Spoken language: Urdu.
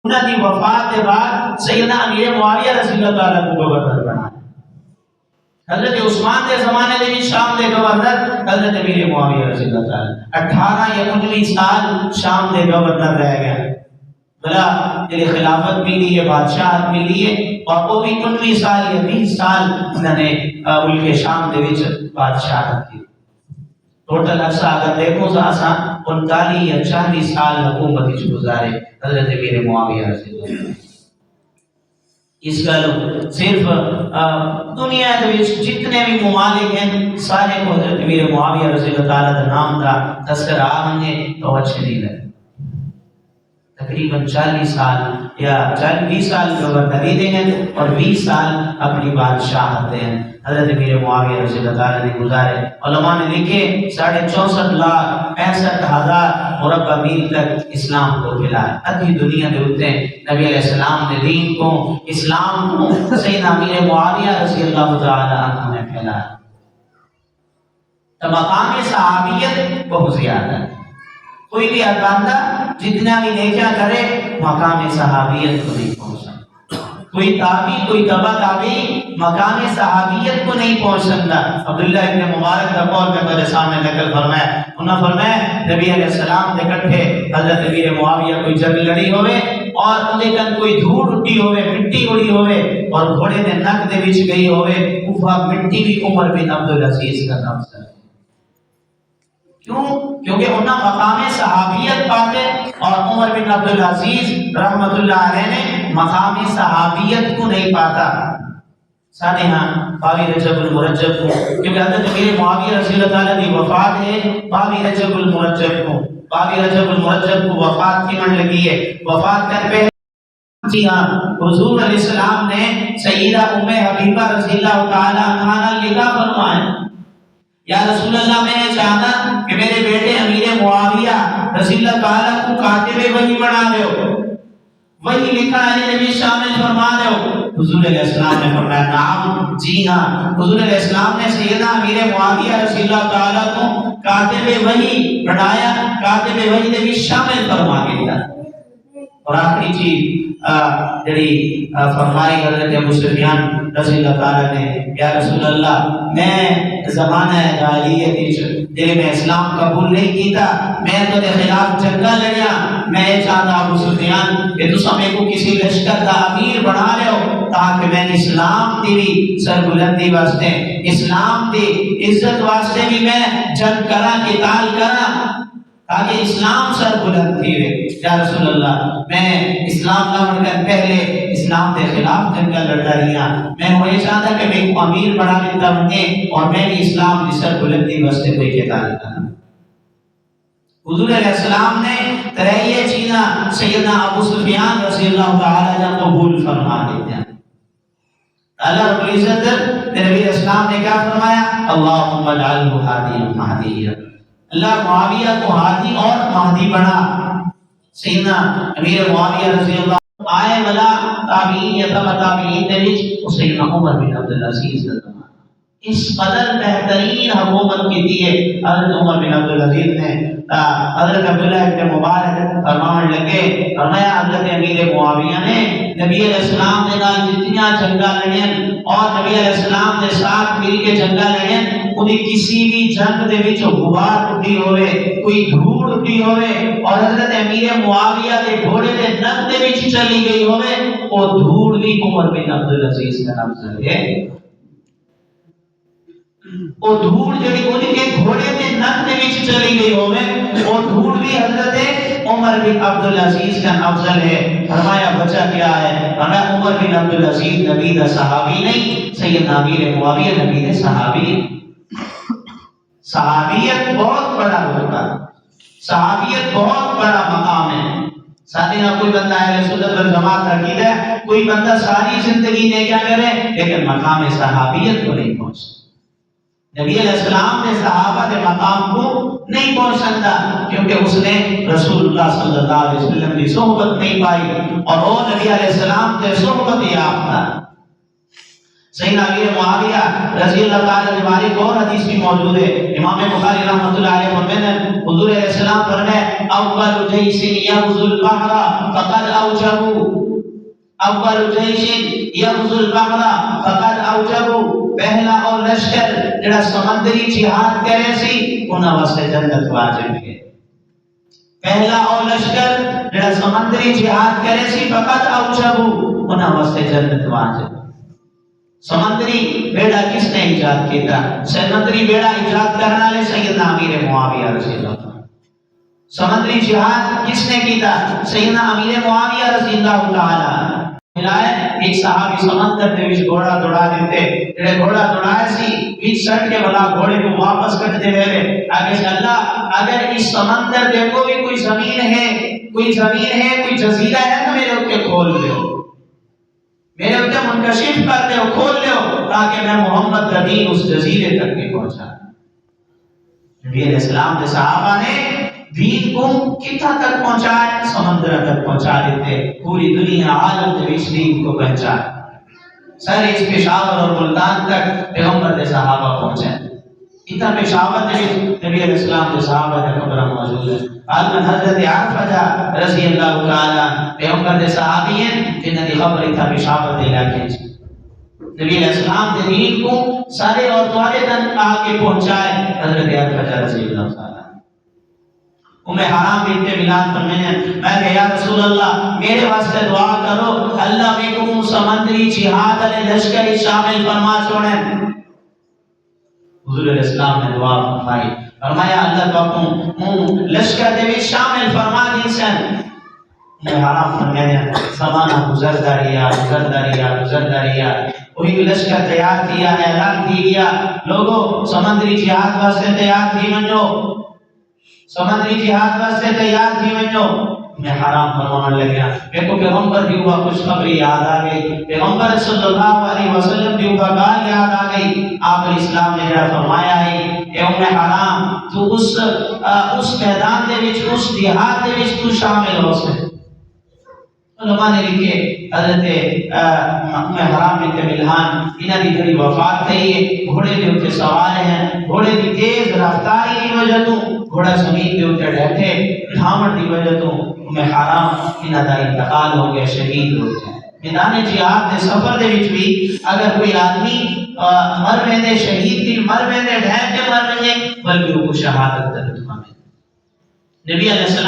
انہوں کی وفات کے بعد سیدنا امیر معاویہ رضی اللہ تعالیٰ کو گورنر بنایا. حضرت عثمان کے زمانے میں بھی شام کے گورنر حضرت امیر معاویہ رضی اللہ تعالیٰ 18 یا 19 سال شام کے گورنر رہ گیا. بلا تیری خلافت ملی ہے، بادشاہت ملی ہے، اور وہ بھی 19 سال یا 20 سال انہوں نے ملک شام کے وچ بادشاہت کی. ٹوٹل عرصہ اگر دیکھو تو آسان 39 یا 40 سال حکومت وچ گزارے حضرت امیر معاویہ رضی اللہ عنہ. اس گل صرف دنیا دے وچ جتنے بھی ممالک ہیں سارے کو حضرت امیر معاویہ رضی اللہ تعالیٰ دا نام دا تذکرہ آمنے تو اچھے نہیں لگے. تقریباً 40 سال یا 20 سال گورنری دے ہیں اور 20 سال اپنی بادشاہت دے ہیں حضرت امیر معاویہ رضی اللہ تعالیٰ نے گزارے. علماء نے لکھے 64,65,000 مربع میل تک اسلام کو پھیلایا. ادھی دنیا دے ہوتے ہیں نبی علیہ السلام نے دین کو، اسلام کو سیدنا امیر معاویہ رضی اللہ تعالیٰ عنہ نے پھیلایا. تو مقام صحابیت بہت زیادہ ہے. کوئی بھی بندہ جتنا بھی نیکیاں کرے مقام صحابیت کو نہیں پہنچ سکتا. کوئی تابعی، کوئی تبع تابعی مقام صحابیت کو نہیں پہنچ سکتا. عبداللہ ابن مبارک کا قول میں میرے سامنے نقل فرمایا، انہوں نے فرمایا نبی علیہ السلام دے کٹھے حضرت امیر معاویہ کوئی جنگ لڑی ہوئے اور اندے کن کوئی دھوڑ اٹھی ہوئے، مٹی اڑی ہوئے اور گھوڑے دے نک دے وچ گئی ہوئے، وہ مٹی بھی عمر بن عبدالعزیز کا نام سے. کیوں؟ کیونکہ انہاں مقام صحابیت پاتے اور عمر بن عبدالعزیز رحمت اللہ علیہ نے مقام صحابیت کو نہیں پاتا. ساتھ ہاں باوی رجب المرجب کو، کیونکہ حضرت امیر معاویہ رضی اللہ تعالیٰ کی وفات ہے باوی رجب المرجب کو. باوی رجب المرجب کو وفات کی من لگی ہے. وفات کر پہ جی ہاں حضور علیہ السلام نے سیدہ ام حبیبہ رضی اللہ تعالیٰ عنہا لکھا فرمایا یا رسول اللہ میں یہ چاہتا کہ میرے بیٹے امیر معاویہ رضی اللہ تعالیٰ کو کاتب وحی بنا دو، وحی لکھا علی نبی شامل فرما دو. حضور علیہ السلام نے فرمایا نعم جی ہاں. حضور علیہ السلام نے سیدنا امیر معاویہ رضی اللہ تعالیٰ کو کاتب وحی بنایا، کاتب وحی نبی شامل فرما دیا. اور آخری چیز جڑی فرمائی حضرت ابو سفیان رضی اللہ تعالیٰ نے یا رسول اللہ میں زمانہ جاہلیت جے میں اسلام قبول نہیں کیتا، میں تو دے خلاف جنگا لڑیا. میں یہ چاہتا ابو سفیان کہ تسا میں کو کسی لشکر کا امیر بنا لے ہو تاکہ میں اسلام دی بھی سربلندی واسطے، اسلام دی عزت واسطے بھی میں جنگ کرا، قتال کرا تاکہ اسلام سر بلند تھی. یا رسول اللہ میں اسلام لاؤن کر پہلے اسلام کے خلاف جنگا لڑتا رہا. میں وہ یہ چاہتا کہ میں کو امیر بنا لیتا بنے اور میں بھی اسلام کی سر بلندی واسطے کوئی قتال کرا. حضور علیہ السلام نے ترہیے چیزاں سیدنا ابو سفیان رضی اللہ تعالیٰ عنہ قبول فرما دیتے ہیں. اللہ رب العزت نبی اسلام نے کیا فرمایا؟ اللہم اجعلہ ہادیا مہدیا. اللہ معاویہ کو ہادی اور مہدی بنا. سیدنا امیر معاویہ رضی اللہ آئے والا تابعین یا تبع تابعین دے وچ سیدنا عمر بن عبدالعزیز کا زمانہ. اس قدر بہترین حکومت کی تھی ہے حضرت عمر بن عبدالعزیز نے. حضرت عبداللہ ابن مبارک فرمان لگے فرمایا حضرت امیر معاویہ نے نبی علیہ السلام نے نال جتنیاں جنگا لڑیں اور نبی علیہ السلام نے ساتھ مل کے جنگا لڑیں انہیں کسی بھی جنگ دے وچ غبار اٹھی ہوئے، کوئی دھوڑ اٹھی ہوئے اور حضرت امیر معاویہ دے گھوڑے دے نک دے وچ چلی گئی ہوئے، وہ دھوڑ بھی عمر بن عبدالعزیز کا نام سے ہے. وہ دھوڑ جڑی ان کے گھوڑے دے نک دے وچ چلی گئی ہوئے، وہ دھوڑ بھی حضرت عمر بن عبدالعزیز کا افضل ہے. فرمایا بچہ کیا ہے؟ فرمایا عمر بن عبدالعزیز نبی دا صحابی نہیں، سیدنا امیر معاویہ نبی دے صحابی. صحابیت بہت بڑا ہوتا ہے، صحابیت بہت بڑا مقام ہے. ساتھی نہ کوئی بندہ اہل سنت والجماعت عقیدہ ہے، کوئی بندہ ساری زندگی نے کیا کرے لیکن مقام صحابیت کو نہیں پہنچ. نبی علیہ السلام نے صحابہ کے مقام کو نہیں پہنچ سکتا کیونکہ اس نے رسول اللہ صلی اللہ علیہ وسلم کی صحبت نہیں پائی اور وہ نبی علیہ السلام کے صحبت یافتہ. سیدنا امیر معاویہ رضی اللہ تعالی عنہ بارک اور حدیث بھی موجود ہے، امام بخاری رحمۃ اللہ علیہ فرماتے حضور علیہ السلام فرمائے اول جیش یغزو البحر فقد اوجبوا، اول جیش یغزو البحر فقد اوجبوا، پہلا اور لشکر جڑا سمندری جہاد کرے سی انہاں واسطے جنت واجب ہے، پہلا اور لشکر جڑا سمندری جہاد کرے سی فقط اوجبوا انہاں واسطے جنت واجب۔ سمندری بیڑا کس نے ایجاد کیتا؟ سمندری بیڑا ایجاد کرنے والے سیدنا امیر معاویہ رضی اللہ عنہ۔ سمندری جہاد کس نے کیتا؟ سیدنا امیر معاویہ رضی اللہ تعالی عنہ۔ ایک صحابی سمندر دے وچ گھوڑا دوڑا دیتے، جڑے گھوڑا دوڑائے سی وچ سٹ کے بلا گھوڑے کو واپس کٹ دے ویلے آگے سے اللہ اگر اس سمندر دے کو بھی کوئی زمین ہے، کوئی زمین ہے، کوئی جزیرہ ہے تو میرے اوپر کھول دیو، میرے اوپر منکشف کر دیو، کھول دیو تاکہ میں محمد کا دین اس جزیرے تک بھی پہنچا۔ نبی علیہ السلام کے صحابہ نے دین کو کتنا تک پہنچائے؟ سمندر تک پہنچا دیتے، پوری دنیا عالم کے بیچ دین کو پہنچائے، سر اس پشاور اور ملتان تک پیغمبر کے صحابہ پہنچے۔ اتنا پشاور کے نبی علیہ السلام کے صحابہ کا قبر موجود ہے۔ عالم حضرت عرفہ رضی اللہ تعالی پیغمبر کے صحابی ہیں جنہاں کی خبر اتنا پشاور کے علاقے سے نبی علیہ السلام کے دین کو سارے اور دوارے تک آ کے پہنچائے۔ حضرت عرفہ رضی اللہ تعالی حرام بنت ملان میں کہ یا رسول اللہ میرے واسطے دعا کرو اللہ میں کو سمندری جہاد علیہ لشکر شامل فرما چھوڑے۔ حضور علیہ السلام نے دعا فرمائی، فرمایا اللہ کو لشکر دے وچ شامل فرما دیسن۔ میں حرام فرمایا زمانہ گزرتا رہیا وہی لشکر تیار کیا، اعلان کی گیا لوگوں سمندری جہاد واسطے تیار تھی منجو، سمندری جہاد واسطے تیار تھی منجو۔ میں حرام فرمانے لگا، میرے کو پیغمبر دی ہوا خوشخبری یاد آ گئی، پیغمبر صلی اللہ علیہ وسلم دی ہوا بات یاد آ گئی۔ آپ اسلام نے جڑا فرمایا ہے اے ام حرام تو اس میدان دے وچ اس جہاد دے وچ تو شامل ہو سکے۔ علماء نے لکھے حضرت ام حرام بنت ملحان انہاں دی جڑی وفات تھی ہے گھوڑے دے اوپر سوار ہیں، گھوڑے دی تیز رفتاری کی وجہ تو گھوڑا زمین دے اوپر بیٹھے ڈھاوڑ دی وجہ تو ام حرام انہاں دا انتقال ہو گیا، شہید ہو گئے۔ میدان جہاد دے سفر دے وچ بھی اگر کوئی آدمی مر ویندے شہید کی مر ویندے ڈھہ کے مر ویندے بلکہ وہ شہادت دا لطف نبی علیہ السلام